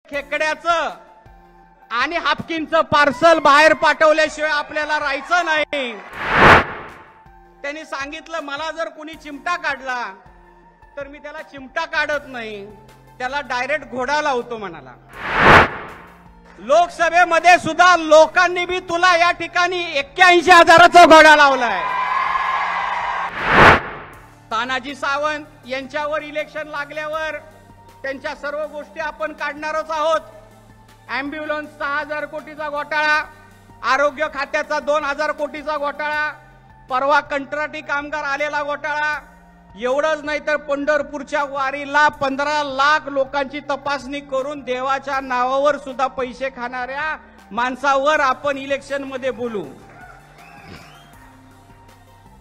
खेकड्याचं आणि हापकिनचं पार्सल बाहेर पाठवल्याशिवाय आपल्याला राहायचं नाही। त्यांनी सांगितलं मला जर कोणी चिमटा काढला तर मी त्याला चिमटा काढत नाही, त्याला डायरेक्ट घोडा लावतो म्हणाला। लोकसभेमध्ये सुद्धा लोकांनी बी तुला या ठिकाणी 81,000चा घोडा लावलाय। तानाजी सावंत यांच्यावर इलेक्शन लागल्यावर त्यांच्या सर्व गोष्टी आपण काढणारच आहोत। अँब्युलन्स 6,000 कोटीचा घोटाळा, आरोग्य खात्याचा 2,000 कोटीचा घोटाळा, परवा कंत्राटी कामगार आलेला घोटाळा, एवढंच नाही तर पंढरपूरच्या वारीला 15 लाख लोकांची तपासणी करून देवाच्या नावावर सुद्धा पैसे खाणाऱ्या माणसावर आपण इलेक्शन मध्ये बोलू।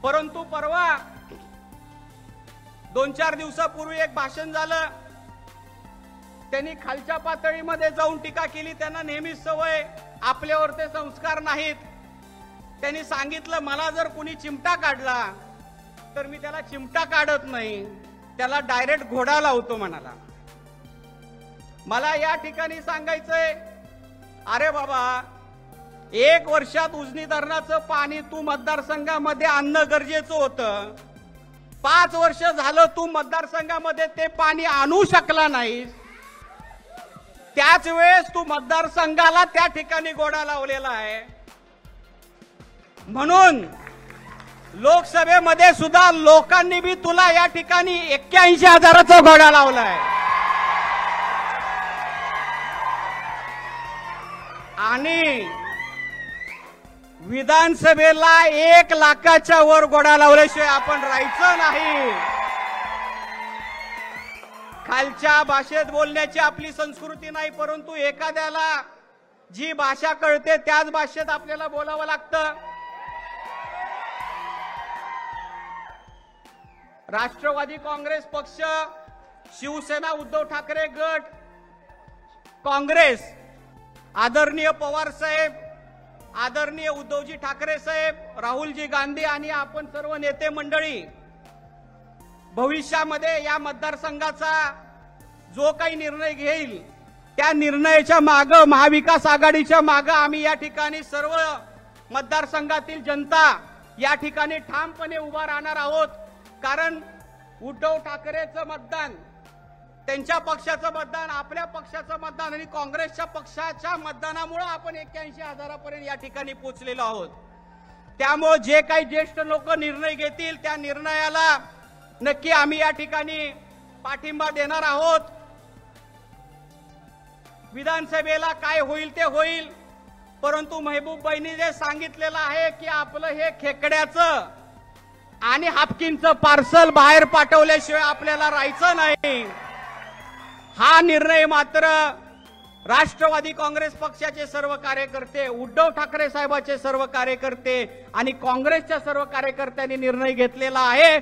परंतु परवा 2-4 दिवसापूर्वी एक भाषण झालं, त्यांनी खालच्या पातळीमध्ये जाऊन टीका केली। त्यांना नेहमीच सवय, आपल्यावर ते संस्कार नाहीत। त्यांनी सांगितलं मला जर कोणी चिमटा काढला तर मी त्याला चिमटा काढत नाही, त्याला डायरेक्ट घोडा लावतो म्हणाला। मला या ठिकाणी सांगायचंय, अरे बाबा 1 वर्षात उजनी धरणाचं पाणी तू मतदारसंघामध्ये आणणं गरजेचं होतं। 5 वर्ष झालं तू मतदारसंघामध्ये ते पाणी आणू शकला नाहीस, त्याच वेळेस तू मतदारसंघाला त्या ठिकाणी घोडा लावलेला आहे। म्हणून लोकसभेमध्ये सुद्धा लोकांनी बी तुला या ठिकाणी 81,000चा घोडा लावलाय। आणि विधानसभेला 1 लाखाच्या वर घोडा लावल्याशिवाय आपण राहायचं नाही। खालच्या भाषेत बोलण्याची आपली संस्कृती नाही, परंतु एखाद्याला जी भाषा कळते त्याच भाषेत आपल्याला बोलावं लागतं। राष्ट्रवादी काँग्रेस पक्ष, शिवसेना, उद्धव ठाकरे गट, काँग्रेस, आदरणीय पवार साहेब, आदरणीय उद्धवजी ठाकरे साहेब, राहुलजी गांधी आणि आपण सर्व नेते मंडळी भविष्यामध्ये या मतदारसंघाचा जो काही निर्णय घेईल त्या निर्णयाच्या मागे, महाविकास आघाडीच्या मागे आम्ही या ठिकाणी सर्व मतदारसंघातील जनता या ठिकाणी ठामपणे उभा राहणार आहोत। कारण उद्धव ठाकरेचं मतदान, त्यांच्या पक्षाचं मतदान, आपल्या पक्षाचं मतदान आणि काँग्रेसच्या पक्षाच्या मतदानामुळे आपण 81,000पर्यंत या ठिकाणी पोहोचलेलो आहोत। त्यामुळे जे काही ज्येष्ठ लोक निर्णय घेतील त्या निर्णयाला नक्की आम्ही या ठिकाणी पाठिंबा देणार आहोत। विधानसभेला काय होईल ते होईल, परंतु महबूबबाईंनी जे सांगितलेलं आहे की आपलं हे खेकड्याचं आणि हापकिनचं पार्सल बाहेर पाठवल्याशिवाय आपल्याला राहायचं नाही, हा निर्णय मात्र राष्ट्रवादी काँग्रेस पक्षाचे सर्व कार्यकर्ते, उद्धव ठाकरे साहेबांचे सर्व कार्यकर्ते आणि काँग्रेसच्या सर्व कार्यकर्त्यांनी निर्णय घेतलेला आहे।